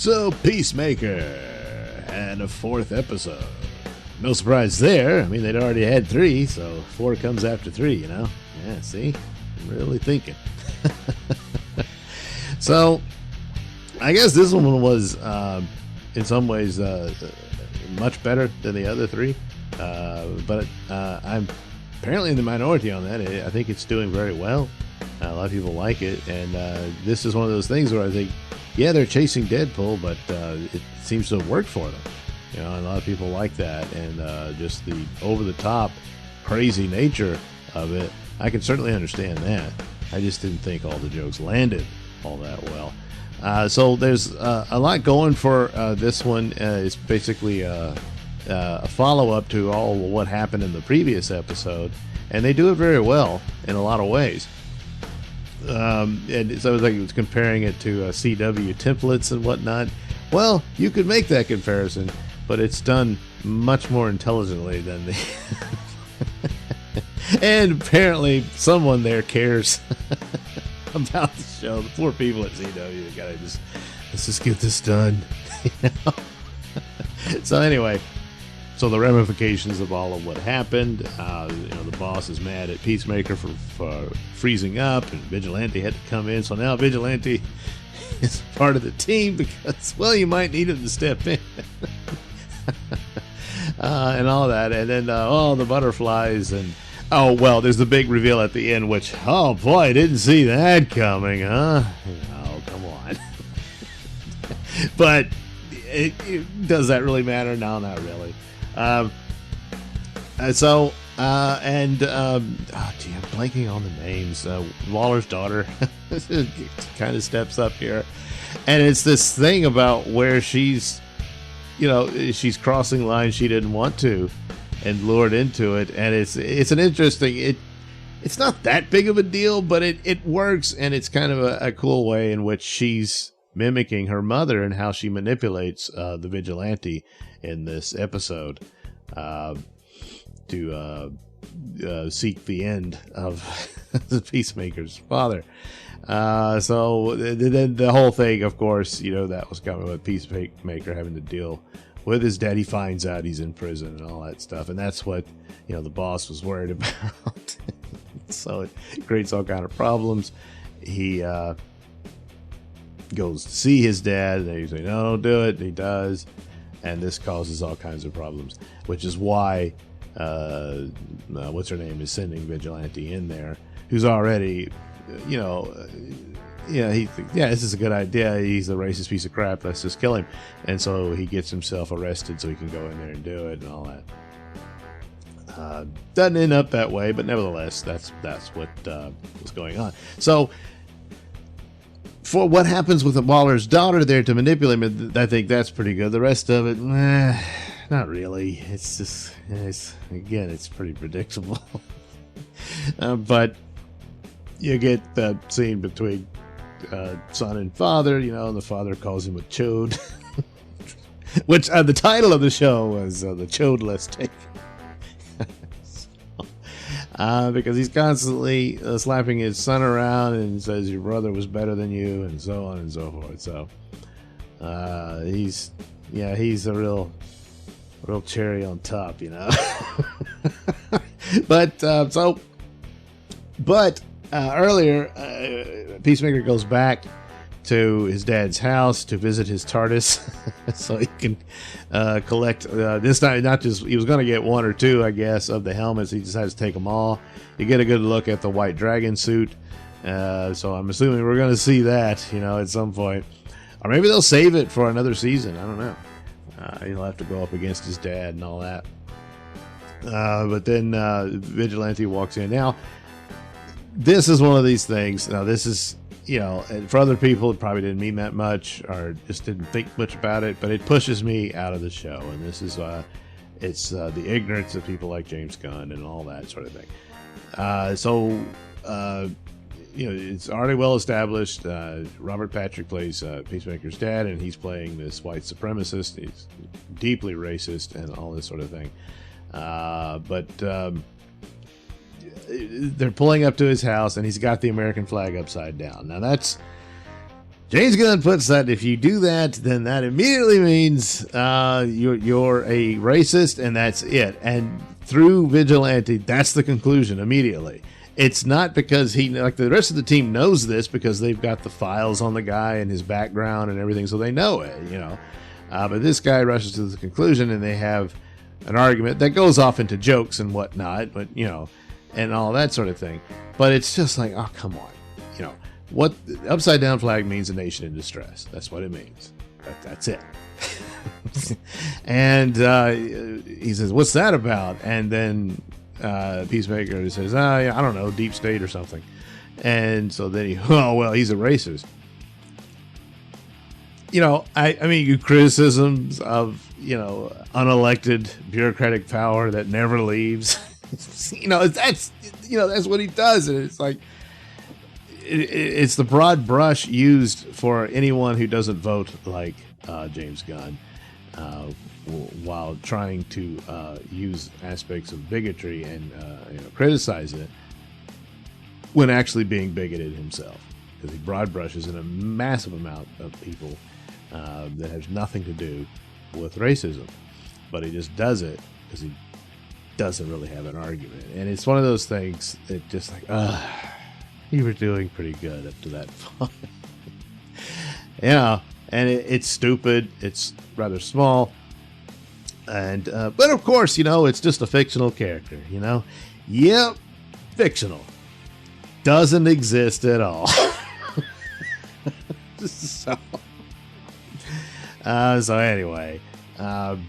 So Peacemaker had a 4th episode. No surprise there. I mean, they'd already had 3, so 4 comes after 3, you know? Yeah, see? I'm really thinking. So, I guess this one was, in some ways, much better than the other 3. But I'm apparently in the minority on that. I think it's doing very well. A lot of people like it. And this is one of those things where I think, yeah, they're chasing Deadpool, but it seems to have worked for them. You know, a lot of people like that, and just the over-the-top, crazy nature of it. I can certainly understand that. I just didn't think all the jokes landed all that well. So there's a lot going for this one. It's basically a follow-up to all what happened in the previous episode, and they do it very well in a lot of ways. And so it was comparing it to CW templates and whatnot. Well, you could make that comparison, but it's done much more intelligently than the... And apparently someone there cares about the show. The poor people at CW, they gotta let's just get this done. You know? So anyway, so the ramifications of all of what happened, the boss is mad at Peacemaker for freezing up, and Vigilante had to come in. So now Vigilante is part of the team because, well, you might need him to step in. And all that. And then, the butterflies. And, there's the big reveal at the end, which, oh boy, I didn't see that coming, huh? Oh, come on. But does that really matter? No, not really. I'm blanking on the names. Waller's daughter kind of steps up here, and it's this thing about where she's crossing lines she didn't want to, and lured into it, and it's an interesting. It's not that big of a deal, but it works, and it's kind of a cool way in which she's mimicking her mother and how she manipulates the vigilante in this episode to seek the end of the Peacemaker's father. So then the whole thing, of course, that was coming with Peacemaker having to deal with his dad. He finds out he's in prison and all that stuff, and that's what the boss was worried about. So it creates all kind of problems. He goes to see his dad, and he's like, no, don't do it, and he does, and this causes all kinds of problems, which is why what's her name is sending Vigilante in there, who's already he thinks, this is a good idea, he's a racist piece of crap, let's just kill him. And so he gets himself arrested so he can go in there and do it and all that. Doesn't end up that way, but nevertheless, that's what was going on. So for what happens with the Waller's daughter there to manipulate him, I think that's pretty good. The rest of it, not really. It's just, it's pretty predictable. But you get that scene between son and father, and the father calls him a Choad, which the title of the show was the Choad Less Taken. Because he's constantly slapping his son around and says your brother was better than you, and so on and so forth. So he's a real cherry on top, But earlier, Peacemaker goes back to his dad's house to visit his TARDIS, so he can collect. This time, not just he was going to get 1 or 2, I guess, of the helmets. He decides to take them all. You get a good look at the White Dragon suit. So I'm assuming we're going to see that, at some point, or maybe they'll save it for another season. I don't know. He'll have to go up against his dad and all that. But then Vigilante walks in. Now, this is one of these things. Now, this is, for other people, it probably didn't mean that much or just didn't think much about it, but it pushes me out of the show. And this is, it's the ignorance of people like James Gunn and all that sort of thing. It's already well established. Robert Patrick plays Peacemaker's dad, and he's playing this white supremacist. He's deeply racist and all this sort of thing. But they're pulling up to his house, and he's got the American flag upside down. Now that's James Gunn puts that if you do that, then that immediately means you're a racist, and that's it. And through Vigilante, that's the conclusion immediately. It's not because like the rest of the team knows this because they've got the files on the guy and his background and everything, so they know it, But this guy rushes to the conclusion, and they have an argument that goes off into jokes and whatnot, but and all that sort of thing. But it's just like, oh, come on, what upside down flag means: a nation in distress. That's what it means. That's it. And he says, "What's that about?" And then Peacemaker says, I don't know, deep state or something. And so then he's a racist. I mean, you criticisms of unelected bureaucratic power that never leaves. That's what he does, and it's like it's the broad brush used for anyone who doesn't vote like James Gunn, while trying to use aspects of bigotry and criticize it when actually being bigoted himself, because he broad brushes in a massive amount of people that has nothing to do with racism, but he just does it because he doesn't really have an argument. And it's one of those things that just like, you were doing pretty good up to that point. And it's stupid. It's rather small. And but of course, it's just a fictional character, Yep, fictional. Doesn't exist at all. So anyway, and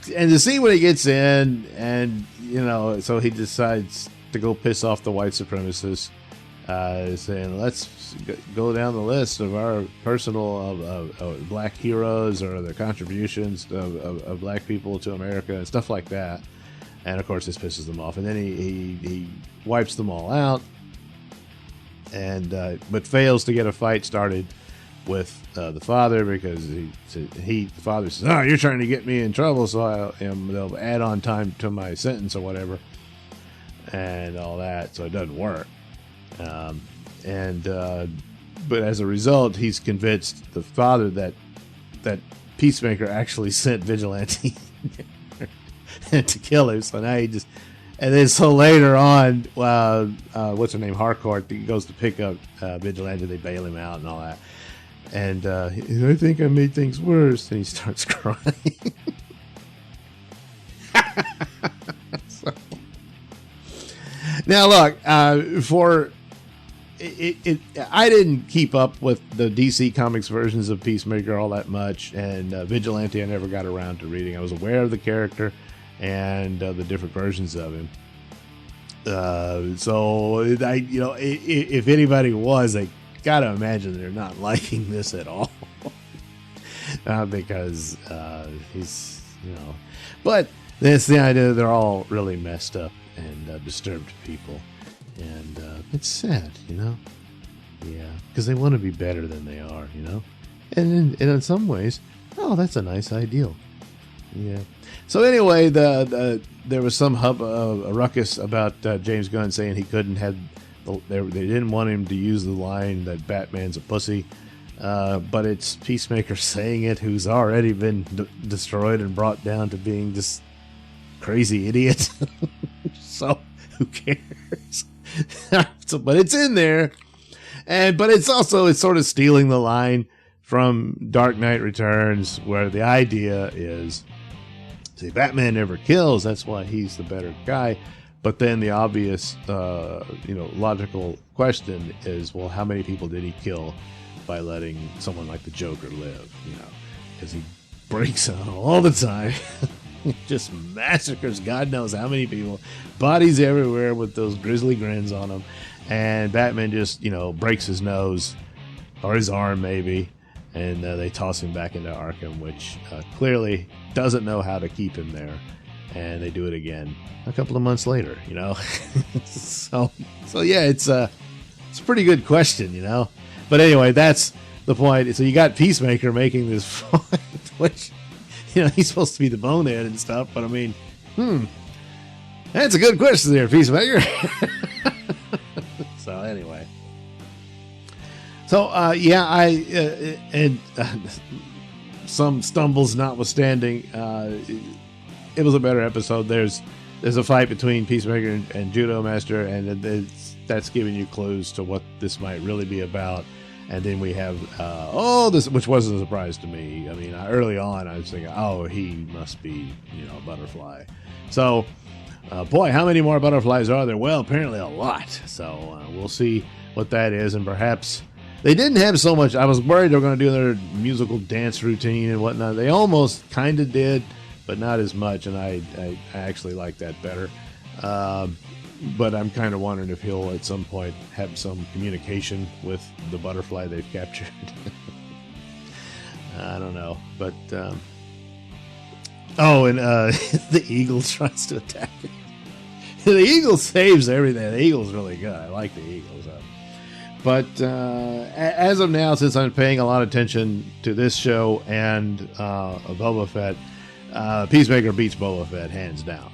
to see when he gets in, and so he decides to go piss off the white supremacists, saying, let's go down the list of our personal of black heroes or the contributions of black people to America and stuff like that. And of course this pisses them off, and then he wipes them all out, and but fails to get a fight started with the father, because the father says, "Oh, you're trying to get me in trouble, so they'll add on time to my sentence or whatever," and all that. So it doesn't work. But as a result, he's convinced the father that Peacemaker actually sent Vigilante to kill him. So now and then so later on, what's her name, Harcourt, he goes to pick up Vigilante. They bail him out and all that. And I think I made things worse. And he starts crying. Now, look, I didn't keep up with the DC Comics versions of Peacemaker all that much, and Vigilante I never got around to reading. I was aware of the character and the different versions of him. So if anybody was, I gotta imagine they're not liking this at all. Because he's, but that's the idea. They're all really messed up and disturbed people, and it's sad, yeah, because they want to be better than they are, and in some ways, that's a nice ideal, yeah. So anyway, there was some a ruckus about James Gunn saying he couldn't have. They didn't want him to use the line that Batman's a pussy, but it's Peacemaker saying it, who's already been destroyed and brought down to being this crazy idiot. So who cares? But it's in there, but it's sort of stealing the line from Dark Knight Returns, where the idea is, see, Batman never kills, that's why he's the better guy. But then the obvious, logical question is, well, how many people did he kill by letting someone like the Joker live? Because he breaks out all the time, just massacres God knows how many people, bodies everywhere with those grisly grins on them, and Batman just, breaks his nose or his arm maybe, and they toss him back into Arkham, which clearly doesn't know how to keep him there. And they do it again a couple of months later, so yeah, it's a pretty good question, But anyway, that's the point. So you got Peacemaker making this point, which, he's supposed to be the bonehead and stuff, but I mean, that's a good question there, Peacemaker. So So, yeah, and some stumbles notwithstanding, it was a better episode. There's a fight between Peacemaker and Judo Master, and that's giving you clues to what this might really be about. And then we have this, which wasn't a surprise to me. I mean, early on, I was thinking, oh, he must be, a butterfly. So, boy, how many more butterflies are there? Well, apparently a lot. So we'll see what that is, and perhaps they didn't have so much. I was worried they were going to do their musical dance routine and whatnot. They almost kind of did, but not as much, and I actually like that better. But I'm kind of wondering if he'll at some point have some communication with the butterfly they've captured. I don't know, but the eagle tries to attack it. The eagle saves everything. The eagle's really good. I like the eagles. But as of now, since I'm paying a lot of attention to this show and Boba Fett, Peacemaker beats Boba Fett hands down.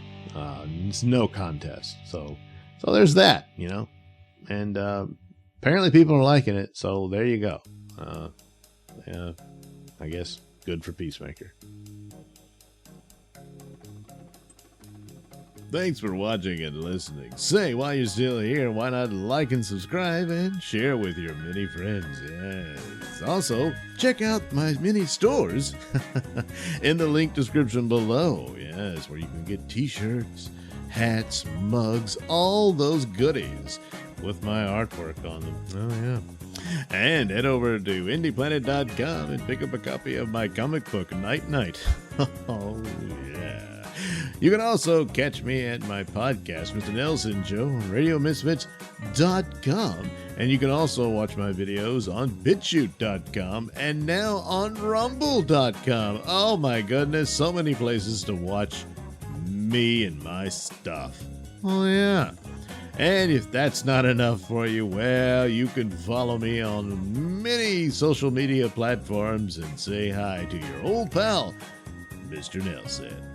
It's no contest. So there's that, and apparently people are liking it. So there you go. Yeah, I guess good for Peacemaker. Thanks for watching and listening. Say, while you're still here, why not like and subscribe and share with your many friends? Yes. Also, check out my mini stores in the link description below. Yes, where you can get t-shirts, hats, mugs, all those goodies with my artwork on them. Oh, yeah. And head over to indieplanet.com and pick up a copy of my comic book, Night Night. Oh, yeah. You can also catch me at my podcast, Mr Nailsin Show, on RadioMisfits.com. And you can also watch my videos on BitChute.com and now on Rumble.com. Oh my goodness, so many places to watch me and my stuff. Oh yeah. And if that's not enough for you, well, you can follow me on many social media platforms and say hi to your old pal, Mr. Nailsin.